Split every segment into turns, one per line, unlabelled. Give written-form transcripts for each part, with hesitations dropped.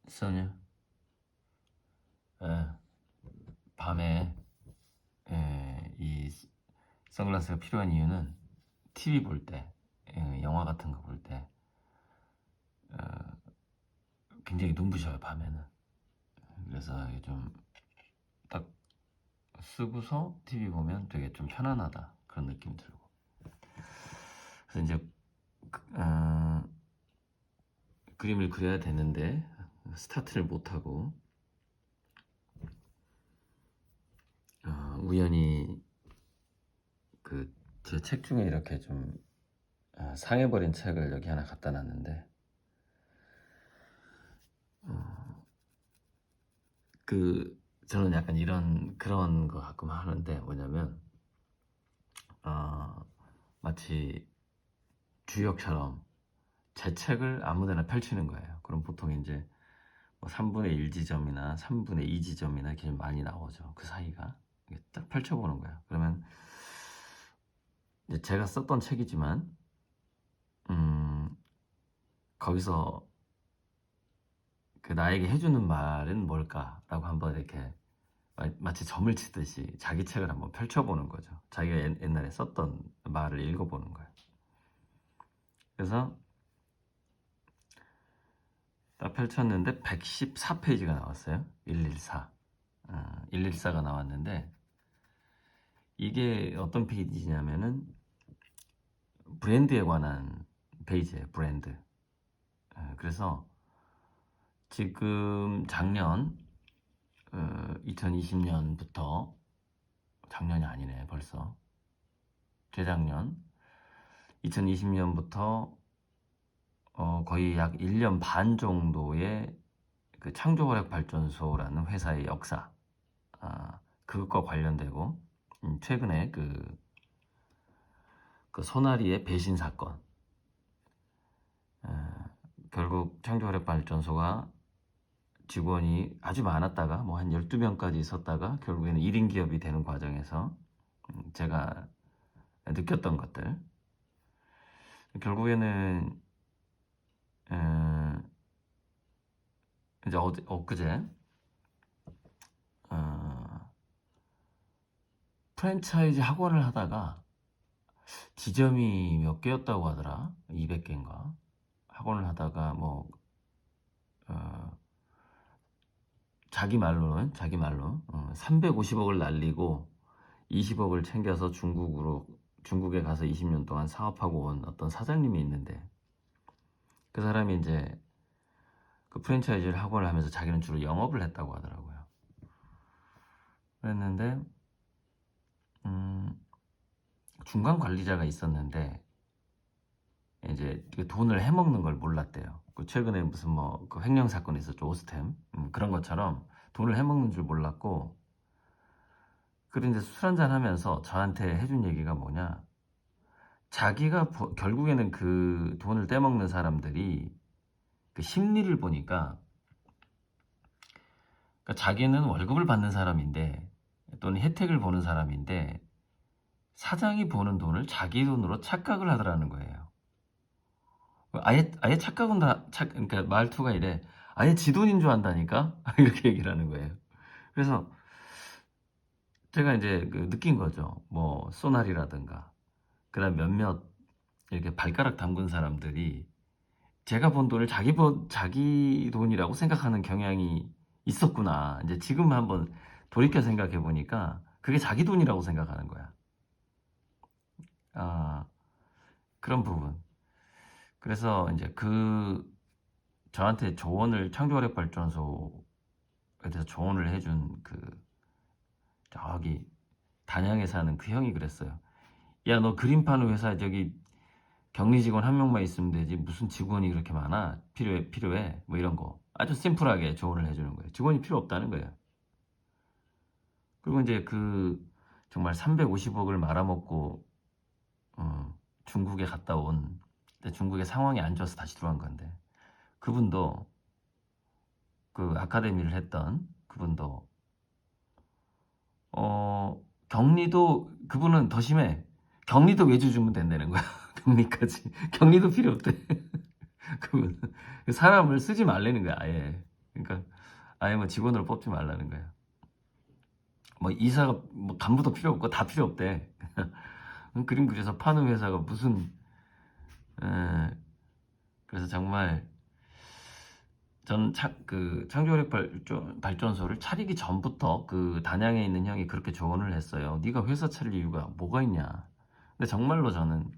써냐? 예, 밤에 이 선글라스가 필요한 이유는 TV 볼 때, 영화 같은 거 볼 때 굉장히 눈부셔요, 밤에는. 그래서 이게 좀 딱 쓰고서 TV 보면 되게 좀 편안하다, 그런 느낌이 들고. 그래서 이제 그림을 그려야 되는데 스타트를 못하고 우연히 그 제 책 중에 이렇게 좀 상해버린 책을 여기 하나 갖다 놨는데 저는 약간 그런 거 가끔 하는데, 뭐냐면 마치 주역처럼 제 책을 아무데나 펼치는 거예요. 그럼 보통 이제 뭐 3분의 1 지점이나 3분의 2 지점이나 이렇게 좀 많이 나오죠. 그 사이가 이렇게 딱 펼쳐보는 거예요. 그러면 이제 제가 썼던 책이지만 거기서 그 나에게 해주는 말은 뭘까라고 한번 이렇게 마치 점을 치듯이 자기 책을 한번 펼쳐보는 거죠. 자기가 옛날에 썼던 말을 읽어보는 거예요. 그래서 딱 펼쳤는데 114페이지가 나왔어요. 114. 114가 나왔는데, 이게 어떤 페이지냐면은 브랜드에 관한 페이지예요. 브랜드. 그래서 지금 작년 2020년부터, 작년이 아니네 벌써, 재작년 2020년부터 거의 약 1년 반 정도의 그 창조화력발전소라는 회사의 역사, 그것과 관련되고, 최근에 그 소나리의 배신 사건, 결국 창조화력발전소가 직원이 아주 많았다가 뭐 한 12명까지 있었다가 결국에는 1인 기업이 되는 과정에서 제가 느꼈던 것들, 결국에는 이제 엊그제 프랜차이즈 학원을 하다가 지점이 몇 개였다고 하더라. 200개인가. 학원을 하다가 뭐 자기 말로 350억을 날리고 20억을 챙겨서 중국에 가서 20년 동안 사업하고 온 어떤 사장님이 있는데, 그 사람이 이제 그 프랜차이즈를 학원을 하면서 자기는 주로 영업을 했다고 하더라고요. 그랬는데 중간 관리자가 있었는데 이제 그 돈을 해먹는 걸 몰랐대요. 그 최근에 무슨 뭐 그 횡령 사건이 있었죠. 오스템. 그런 것처럼 돈을 해먹는 줄 몰랐고, 그리고 이제 술 한잔 하면서 저한테 해준 얘기가 뭐냐, 자기가 결국에는 그 돈을 떼먹는 사람들이 그 심리를 보니까, 그러니까 자기는 월급을 받는 사람인데 또는 혜택을 보는 사람인데 사장이 버는 돈을 자기 돈으로 착각을 하더라는 거예요. 아예 착각은 그러니까 말투가 이래. 아예 지 돈인 줄 안다니까? 이렇게 얘기를 하는 거예요. 그래서 제가 이제 느낀 거죠. 뭐 소나리라든가 그다음 몇몇 이렇게 발가락 담근 사람들이 제가 번 돈을 자기 돈이라고 생각하는 경향이 있었구나. 이제 지금 한번 돌이켜 생각해 보니까 그게 자기 돈이라고 생각하는 거야. 그런 부분. 그래서 이제 저한테 창조화력발전소에 대해서 조언을 해준 저기 단양에 사는 그 형이 그랬어요. 야, 너 그림 파는 회사에 저기 격리 직원 한 명만 있으면 되지 무슨 직원이 그렇게 많아? 필요해? 뭐 이런 거 아주 심플하게 조언을 해주는 거예요. 직원이 필요 없다는 거예요. 그리고 이제 정말 350억을 말아먹고 중국에 갔다 온, 중국의 상황이 안 좋아서 다시 들어간 건데, 그분도 그 아카데미를 했던 그분도 격리도, 그분은 더 심해. 격리도 외주 주면 된다는 거야. 격리도 필요 없대. 그분 사람을 쓰지 말라는 거야, 아예. 그러니까 아예 뭐 직원으로 뽑지 말라는 거예요. 뭐 이사가 뭐 간부도 필요 없고 다 필요 없대. 그림 그려서 파는 회사가 무슨 에, 그래서 정말 전 그 창조력 발전소를 차리기 전부터 그 단양에 있는 형이 그렇게 조언을 했어요. 네가 회사 차릴 이유가 뭐가 있냐. 근데 정말로 저는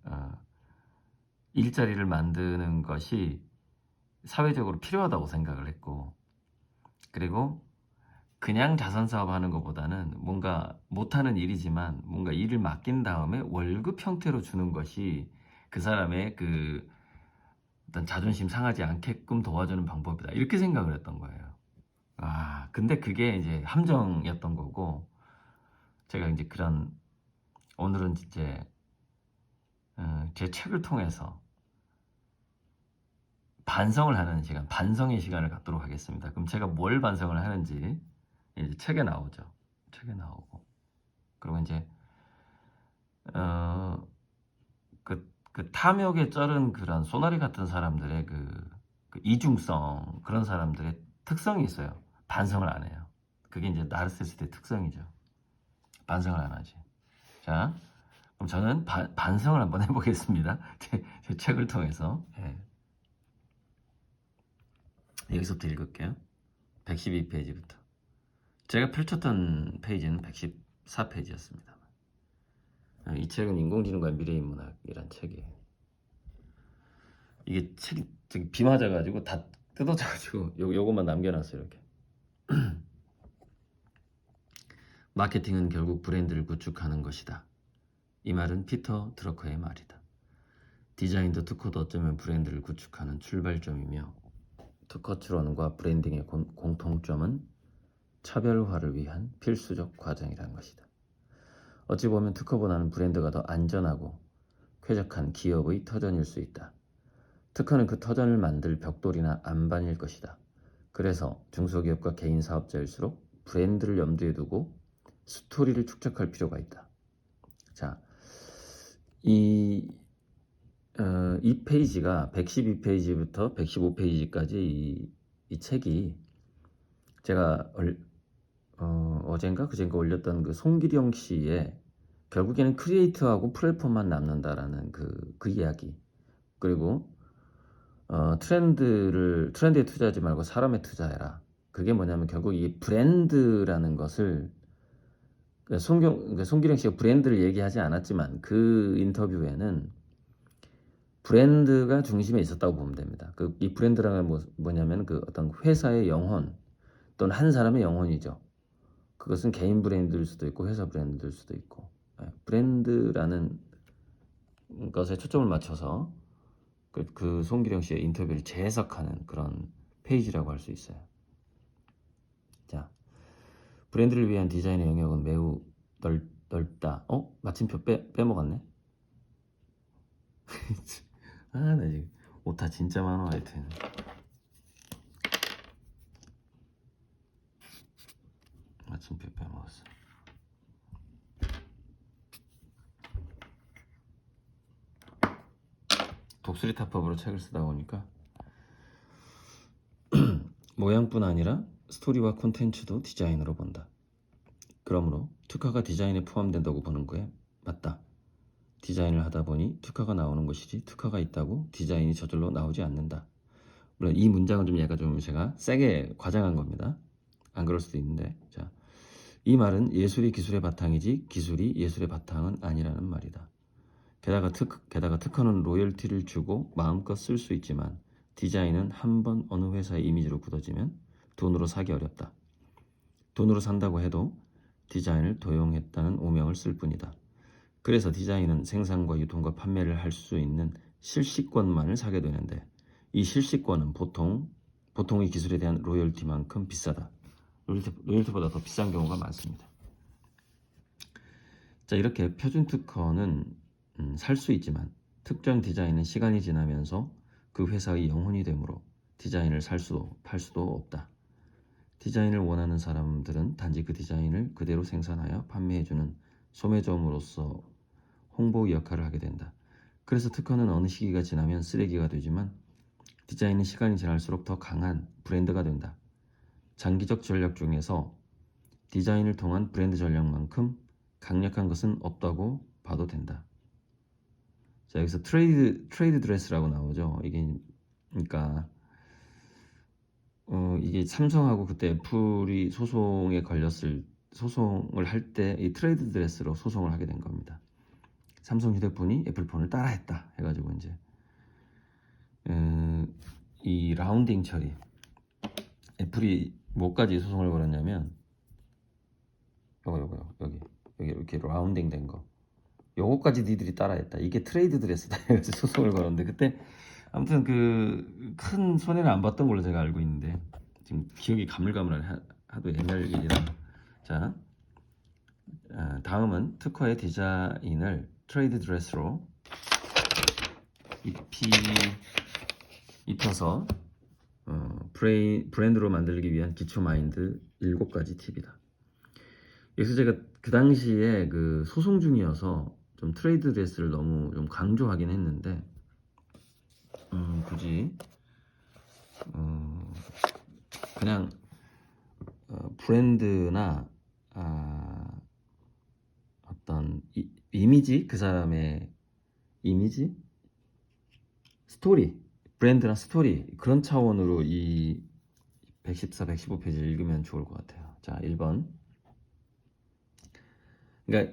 어, 일자리를 만드는 것이 사회적으로 필요하다고 생각을 했고, 그리고 그냥 자선사업 하는 것보다는 뭔가 못하는 일이지만 뭔가 일을 맡긴 다음에 월급 형태로 주는 것이 그 사람의 그 어떤 자존심 상하지 않게끔 도와주는 방법이다. 이렇게 생각을 했던 거예요. 근데 그게 이제 함정이었던 거고, 제가 이제 그런, 오늘은 이제, 제 책을 통해서 반성을 하는 시간, 반성의 시간을 갖도록 하겠습니다. 그럼 제가 뭘 반성을 하는지 이제 책에 나오죠. 책에 나오고. 그리고 이제, 어, 그 탐욕에 쩔은 그런 소나리 같은 사람들의 그 이중성, 그런 사람들의 특성이 있어요. 반성을 안 해요. 그게 이제 나르시시스트의 특성이죠. 반성을 안 하지. 자, 그럼 저는 반성을 한번 해보겠습니다. 제 책을 통해서. 예. 여기서부터 읽을게요. 112페이지부터. 제가 펼쳤던 페이지는 114페이지였습니다. 이 책은 인공지능과 미래인문학이란 책이에요. 이게 책이 비 맞아가지고 다 뜯어져가지고 요것만 남겨놨어요. 이렇게. 마케팅은 결국 브랜드를 구축하는 것이다. 이 말은 피터 드러커의 말이다. 디자인도 특허도 어쩌면 브랜드를 구축하는 출발점이며, 특허 추론과 브랜딩의 공통점은 차별화를 위한 필수적 과정이라는 것이다. 어찌 보면 특허보다는 브랜드가 더 안전하고 쾌적한 기업의 터전일 수 있다. 특허는 그 터전을 만들 벽돌이나 안반일 것이다. 그래서 중소기업과 개인 사업자일수록 브랜드를 염두에 두고 스토리를 축적할 필요가 있다. 자, 이 페이지가 112페이지부터 115페이지까지 이 책이 제가 어젠가 그젠가 올렸던 그 송기령 씨의 결국에는 크리에이터하고 플랫폼만 남는다라는 그 이야기, 그리고 트렌드에 투자하지 말고 사람에 투자해라. 그게 뭐냐면 결국 이 브랜드라는 것을 송기령 씨가 브랜드를 얘기하지 않았지만 그 인터뷰에는 브랜드가 중심에 있었다고 보면 됩니다. 이 브랜드라는 뭐냐면 그 어떤 회사의 영혼 또는 한 사람의 영혼이죠. 그것은 개인 브랜드일 수도 있고 회사 브랜드일 수도 있고, 브랜드라는 것에 초점을 맞춰서 그 송기령 씨의 인터뷰를 재해석하는 그런 페이지라고 할 수 있어요. 자, 브랜드를 위한 디자인의 영역은 매우 넓다. 마침표 빼먹었네. 나 지금 오타 진짜 많아. 하여튼 마침표 빼먹었어. 독수리 타법으로 책을 쓰다 보니까 모양뿐 아니라 스토리와 콘텐츠도 디자인으로 본다. 그러므로 특화가 디자인에 포함된다고 보는 거에 맞다. 디자인을 하다 보니 특화가 나오는 것이지 특화가 있다고 디자인이 저절로 나오지 않는다. 물론 이 문장은 좀 약간 좀 제가 세게 과장한 겁니다. 안 그럴 수도 있는데, 자, 이 말은 예술이 기술의 바탕이지 기술이 예술의 바탕은 아니라는 말이다. 게다가 특허는 로열티를 주고 마음껏 쓸 수 있지만 디자인은 한번 어느 회사의 이미지로 굳어지면 돈으로 사기 어렵다. 돈으로 산다고 해도 디자인을 도용했다는 오명을 쓸 뿐이다. 그래서 디자인은 생산과 유통과 판매를 할 수 있는 실시권만을 사게 되는데, 이 실시권은 보통의 기술에 대한 로열티만큼 비싸다. 로열티보다 더 비싼 경우가 많습니다. 자, 이렇게 표준 특허는 살 수 있지만 특정 디자인은 시간이 지나면서 그 회사의 영혼이 되므로 디자인을 살 수도 팔 수도 없다. 디자인을 원하는 사람들은 단지 그 디자인을 그대로 생산하여 판매해주는 소매점으로서 홍보 역할을 하게 된다. 그래서 특허는 어느 시기가 지나면 쓰레기가 되지만 디자인은 시간이 지날수록 더 강한 브랜드가 된다. 장기적 전략 중에서 디자인을 통한 브랜드 전략만큼 강력한 것은 없다고 봐도 된다. 자, 여기서 트레이드 드레스라고 나오죠. 이게 그러니까 이게 삼성하고 그때 애플이 소송을 할 때 이 트레이드 드레스로 소송을 하게 된 겁니다. 삼성 휴대폰이 애플폰을 따라했다 해가지고 이제 이 라운딩 처리, 애플이 뭐까지 소송을 걸었냐면 여기 이렇게 라운딩 된 거, 요거까지 니들이 따라했다, 이게 트레이드 드레스다 해서 소송을 걸었는데, 그때 아무튼 그 큰 손해는 안 봤던 걸로 제가 알고 있는데, 지금 기억이 가물가물하네, 하도 옛날 일이라. 자, 다음은 특허의 디자인을 트레이드 드레스로 입혀서 브랜드로 만들기 위한 기초 마인드 7가지 팁이다. 여기서 제가 그 당시에 그 소송 중이어서 좀 트레이드 드레스를 너무 좀 강조하긴 했는데, 굳이 그냥 브랜드나 어떤 이미지, 그 사람의 이미지, 스토리, 브랜드나 스토리, 그런 차원으로 이 114, 115페이지를 읽으면 좋을 것 같아요. 자, 1번. 그러니까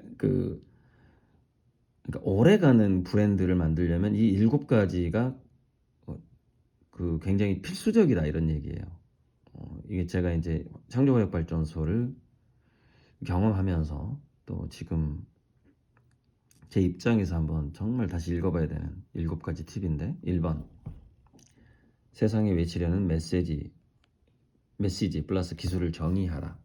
오래가는 브랜드를 만들려면 이 7가지가 그 굉장히 필수적이다, 이런 얘기예요. 이게 제가 이제 창조과학발전소를 경험하면서 또 지금 제 입장에서 한번 정말 다시 읽어봐야 되는 7가지 팁인데, 1번. 세상에 외치려는 메시지 플러스 기술을 정의하라.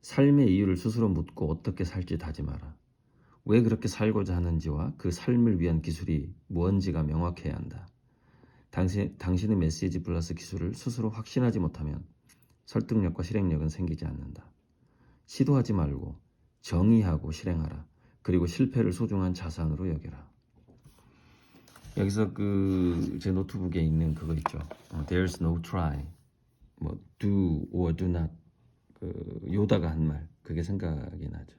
삶의 이유를 스스로 묻고 어떻게 살지 다짐하라. 왜 그렇게 살고자 하는지와 그 삶을 위한 기술이 무언지가 명확해야 한다. 당신의 메시지 플러스 기술을 스스로 확신하지 못하면 설득력과 실행력은 생기지 않는다. 시도하지 말고 정의하고 실행하라. 그리고 실패를 소중한 자산으로 여겨라. 여기서 그 제 노트북에 있는 그거 있죠. There's no try. 뭐 do or do not. 그 요다가 한 말, 그게 생각이 나죠.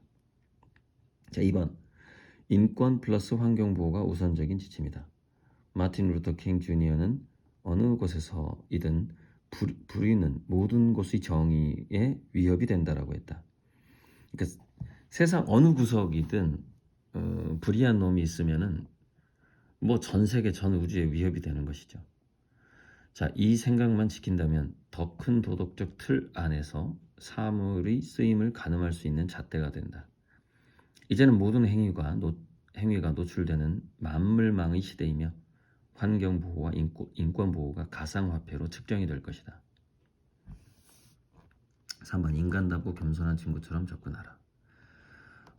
자, 2번. 인권 플러스 환경 보호가 우선적인 지침이다. 마틴 루터 킹 주니어는 어느 곳에서이든 불의는 모든 곳의 정의에 위협이 된다라고 했다. 그러니까 세상 어느 구석이든 불의한 놈이 있으면은 뭐 전 세계 전 우주에 위협이 되는 것이죠. 자, 이 생각만 지킨다면 더 큰 도덕적 틀 안에서 사물의 쓰임을 가늠할 수 있는 잣대가 된다. 이제는 모든 행위가 노출되는 만물망의 시대이며 환경보호와 인권보호가 가상화폐로 측정이 될 것이다. 3번. 인간답고 겸손한 친구처럼 접근하라.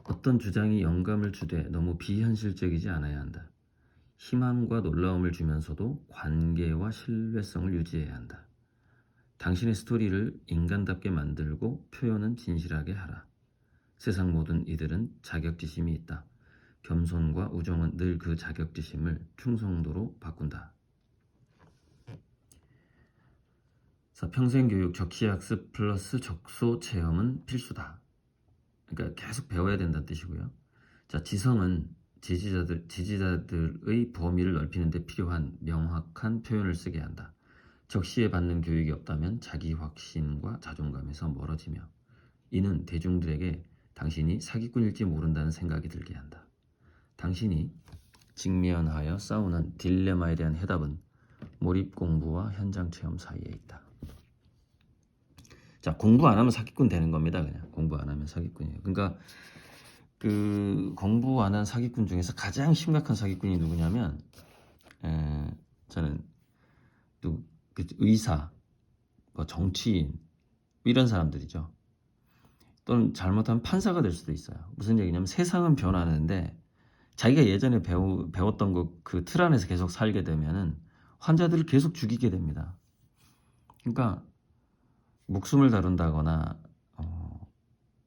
어떤 주장이 영감을 주되 너무 비현실적이지 않아야 한다. 희망과 놀라움을 주면서도 관계와 신뢰성을 유지해야 한다. 당신의 스토리를 인간답게 만들고 표현은 진실하게 하라. 세상 모든 이들은 자격지심이 있다. 겸손과 우정은 늘 그 자격지심을 충성도로 바꾼다. 자, 평생교육 적시학습 플러스 적소체험은 필수다. 그러니까 계속 배워야 된다는 뜻이고요. 자, 지성은 지지자들의 범위를 넓히는 데 필요한 명확한 표현을 쓰게 한다. 적시에 받는 교육이 없다면 자기 확신과 자존감에서 멀어지며 이는 대중들에게 당신이 사기꾼일지 모른다는 생각이 들게 한다. 당신이 직면하여 싸우는 딜레마에 대한 해답은 몰입 공부와 현장 체험 사이에 있다. 자, 공부 안 하면 사기꾼 되는 겁니다. 그냥 공부 안 하면 사기꾼이에요. 그러니까 그 공부 안 한 사기꾼 중에서 가장 심각한 사기꾼이 누구냐면 저는 의사, 뭐 정치인 이런 사람들이죠. 또는 잘못하면 판사가 될 수도 있어요. 무슨 얘기냐면 세상은 변하는데 자기가 예전에 배웠던 그 틀 안에서 계속 살게 되면은 환자들을 계속 죽이게 됩니다. 그러니까 목숨을 다룬다거나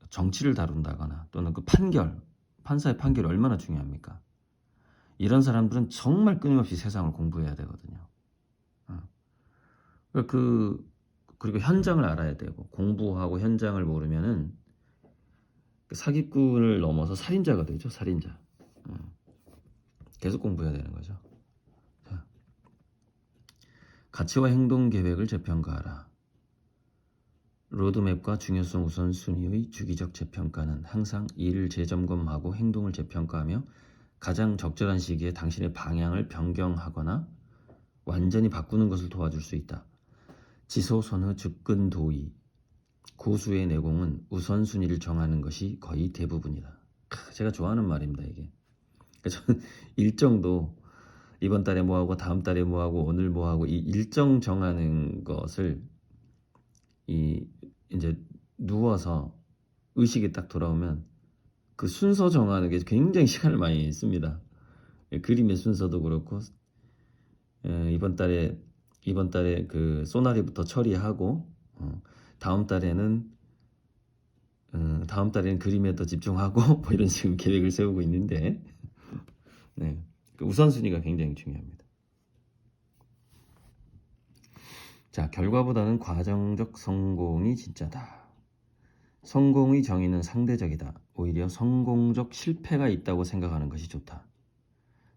정치를 다룬다거나 또는 그 판사의 판결이 얼마나 중요합니까? 이런 사람들은 정말 끊임없이 세상을 공부해야 되거든요. 그리고 현장을 알아야 되고, 공부하고 현장을 모르면은 그 사기꾼을 넘어서 살인자가 되죠. 살인자. 계속 공부해야 되는 거죠. 자, 가치와 행동 계획을 재평가하라. 로드맵과 중요성 우선순위의 주기적 재평가는 항상 일을 재점검하고 행동을 재평가하며 가장 적절한 시기에 당신의 방향을 변경하거나 완전히 바꾸는 것을 도와줄 수 있다. 지소, 선후, 접근, 도의, 고수의 내공은 우선순위를 정하는 것이 거의 대부분이다. 제가 좋아하는 말입니다, 이게. 저는 일정도 이번 달에 뭐하고 다음 달에 뭐하고 오늘 뭐하고 이 일정 정하는 것을 이제 누워서 의식이 딱 돌아오면 그 순서 정하는 게 굉장히 시간을 많이 씁니다. 그림의 순서도 그렇고 이번 달에 그 소나리부터 처리하고 다음 달에는 그림에 더 집중하고 뭐 이런 식으로 계획을 세우고 있는데 네, 그 우선순위가 굉장히 중요합니다. 자, 결과보다는 과정적 성공이 진짜다. 성공의 정의는 상대적이다. 오히려 성공적 실패가 있다고 생각하는 것이 좋다.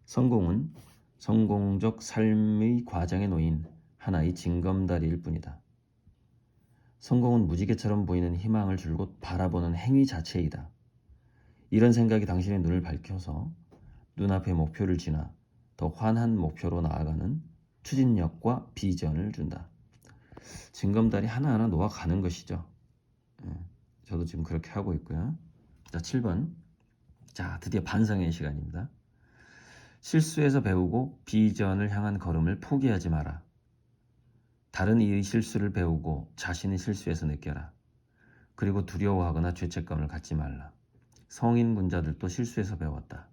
성공은 성공적 삶의 과정에 놓인 하나의 징검다리일 뿐이다. 성공은 무지개처럼 보이는 희망을 줄곧 바라보는 행위 자체이다. 이런 생각이 당신의 눈을 밝혀서 눈앞의 목표를 지나 더 환한 목표로 나아가는 추진력과 비전을 준다. 징검다리 하나하나 놓아가는 것이죠. 저도 지금 그렇게 하고 있고요. 자, 7번. 자, 드디어 반성의 시간입니다. 실수에서 배우고 비전을 향한 걸음을 포기하지 마라. 다른 이의 실수를 배우고 자신의 실수에서 느껴라. 그리고 두려워하거나 죄책감을 갖지 말라. 성인 문자들도 실수에서 배웠다.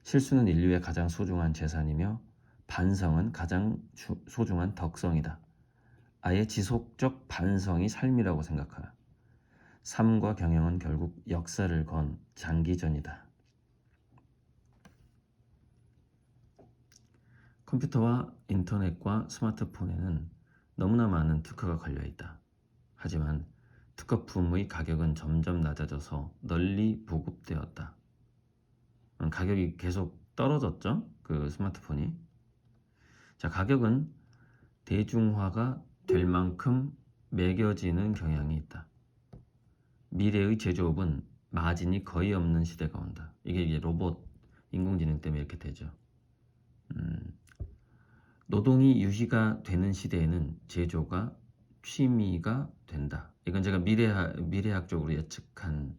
실수는 인류의 가장 소중한 재산이며 반성은 가장 소중한 덕성이다. 아예 지속적 반성이 삶이라고 생각하라. 삶과 경영은 결국 역사를 건 장기전이다. 컴퓨터와 인터넷과 스마트폰에는 너무나 많은 특허가 걸려있다. 하지만 특허품의 가격은 점점 낮아져서 널리 보급되었다. 가격이 계속 떨어졌죠? 그 스마트폰이. 자, 가격은 대중화가 될 만큼 매겨지는 경향이 있다. 미래의 제조업은 마진이 거의 없는 시대가 온다. 이게 로봇, 인공지능 때문에 이렇게 되죠. 노동이 유희가 되는 시대에는 제조가 취미가 된다. 이건 제가 미래학적으로 예측한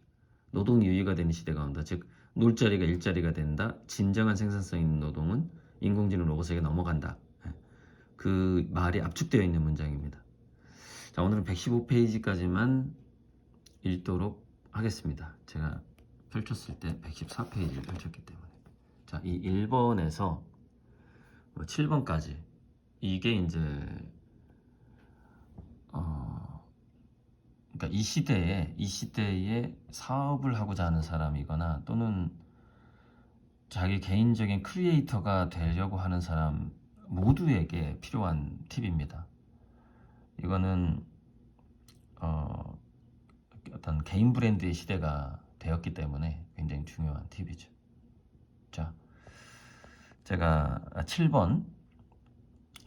노동이 유희가 되는 시대가 온다. 즉 놀자리가 일자리가 된다. 진정한 생산성 있는 노동은 인공지능 로봇에게 넘어간다. 그 말이 압축되어 있는 문장입니다. 자, 오늘은 115페이지까지만 읽도록 하겠습니다. 제가 펼쳤을 때 114페이지를 펼쳤기 때문에. 자, 이 1번에서 7번까지 이게 이제 그러니까 이 시대에 사업을 하고자 하는 사람이거나 또는 자기 개인적인 크리에이터가 되려고 하는 사람 모두에게 필요한 팁입니다. 이거는 어떤 개인 브랜드의 시대가 되었기 때문에 굉장히 중요한 팁이죠. 자, 제가 7번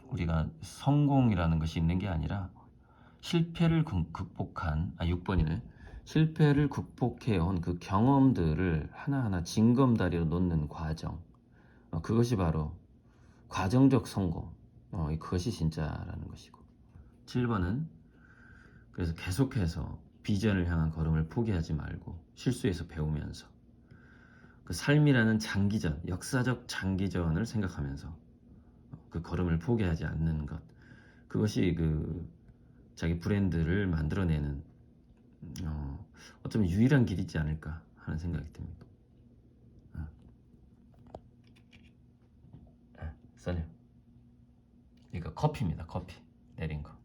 우리가 성공이라는 것이 있는 게 아니라 실패를 극복한 6번이네. 실패를 극복해온 그 경험들을 하나하나 징검다리로 놓는 과정, 그것이 바로 과정적 성공, 그것이 진짜라는 것이고. 7번은 그래서 계속해서 비전을 향한 걸음을 포기하지 말고 실수에서 배우면서 그 삶이라는 장기전, 역사적 장기전을 생각하면서 그 걸음을 포기하지 않는 것, 그것이 그 자기 브랜드를 만들어내는 어쩌면 유일한 길이지 않을까 하는 생각이 듭니다. 써요. 이거 커피입니다. 커피 내린 거.